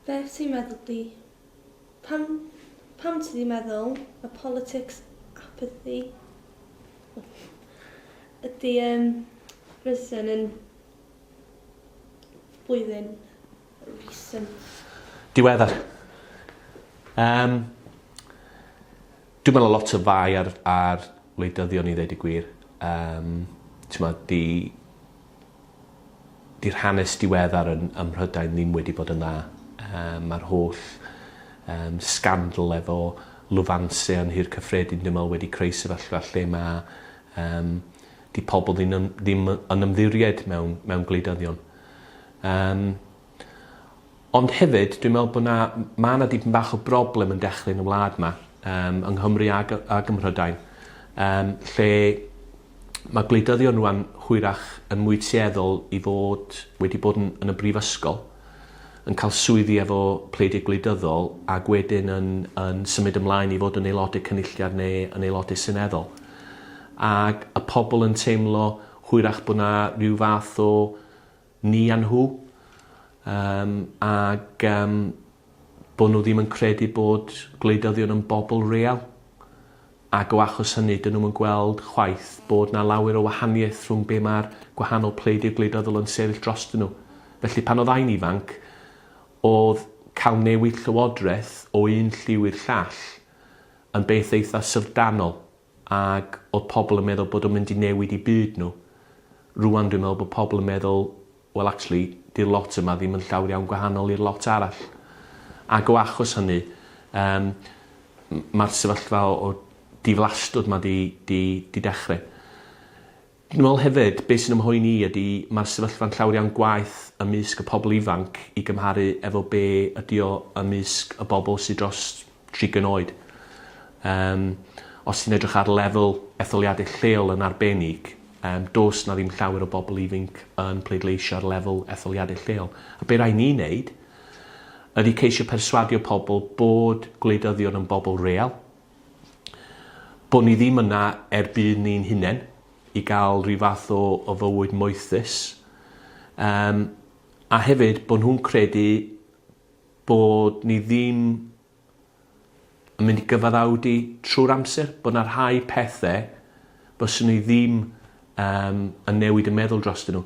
beth ti'n meddwl di? Pam ti di meddwl y politics apathy ydy risen yn blwyddyn recent? Diweddar. Dwi'n meddwl lot o fai ar wleidyddion i ddeud y gwir. Di'r hanes diweddar ym Mhrydain ddim wedi bod yn dda. Mae'r holl scandal efo lwfanse yn hir cyffredin dwi'n meddwl wedi creu sefyllfa lle mae di pobl ddim yn ymddiried mewn gwleidyddion. Ond hefyd, dwi'n meddwl bod mae yna dipyn bach o broblem yn dechrau yn y wlad yma, yng Nghymru ag ym Mhrydain, lle mae gwleidyddion rwan hwyrach yn mwy tueddol i fod wedi bod yn y brifysgol, yn cael swyddi efo pleidiau gwleidyddol ac wedyn yn symud ymlaen i fod yn aelodau cynulliad neu yn aelodau seneddol. Ac y pobl yn teimlo hwyrach bod yna rhyw fath o ni a nhw, ac bod nhw ddim yn credu bod gwleidyddion yn bobl real. Ac o achos hynny, dyn nhw'n gweld chwaith bod na lawer o wahaniaeth rhwng be mae'r gwahanol pleidiau gwleidyddol yn sefyll drostyn nhw. Felly pan oedd ein ifanc, oedd cael newid llywodraeth o un lliw i'r llall yn beth eitha syfrdanol, ac oedd pobl yn meddwl bod o'n mynd i newid i byd nhw. Rwan dwi'n meddwl bod pobl yn meddwl, well actually, di'r lot yma ddim yn llawer iawn gwahanol i'r lot arall. Ac o achos hynny, mae'r sefyllfa o diflastod yma di dechrau. Dwi'n meddwl hefyd, beth sy'n ymhoen i ydy mae'r sefyllfa'n llawer iawn gwaith ymysg y pobl ifanc i gymharu efo be ydy o ymysg y bobl sydd dros 30 oed. Os ti'n edrych ar lefel etholiadau lleol yn arbennig, dos na ddim llawer o bobl ifanc yn pleidleisio ar lefel etholiadau lleol. A be rai ni wneud ydy ceisio perswadio pobl bod gwleidyddion yn bobl real, bod ni ddim yna erbyn ni'n hunain i gael rhyw fath o fywyd moethus, a hefyd bod nhw'n credu bod ni ddim yn mynd i gyfaddawdi trwy'r amser, bod yna rhai pethau byswn ni ddim yn newid y meddwl drostyn nhw.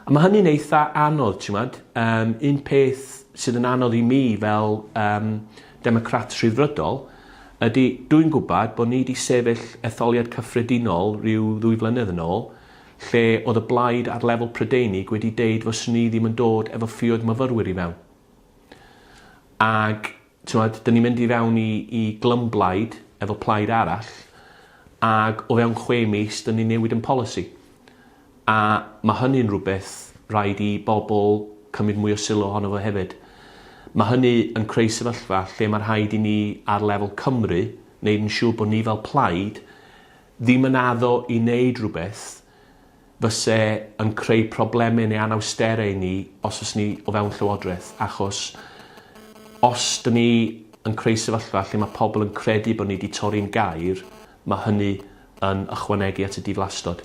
A mae hynny'n eitha anodd, ti'n meddwl. Un peth sydd yn anodd i mi fel democrat rhyddfrydol ydy dwi'n gwybod bod ni wedi sefyll etholiad cyffredinol rhyw 2 flynedd yn ôl, lle oedd y blaid ar lefel Prydeinig wedi deud fyswn ni ddim yn dod efo ffïoedd myfyrwyr i fewn. Ac, ti'n meddwl, dyn ni'n mynd i fewn i glymblaid efo plaid arall, ac o fewn 6 mis, dyn ni'n newid yn polisi. A mae hynny'n rhywbeth rhaid i bobl cymryd mwy o sylw ohono fo hefyd. Mae hynny yn creu sefyllfa lle mae'r rhaid i ni ar lefel Cymru wneud yn siŵr bod ni fel plaid ddim yn addo i wneud rhywbeth fyse yn creu problemau neu anawsterau ni os oes ni o fewn llywodraeth. Achos os dyn ni yn creu sefyllfa lle mae pobl yn credu bod ni wedi torri'n gair, mae hynny yn ychwanegu at y diflastod.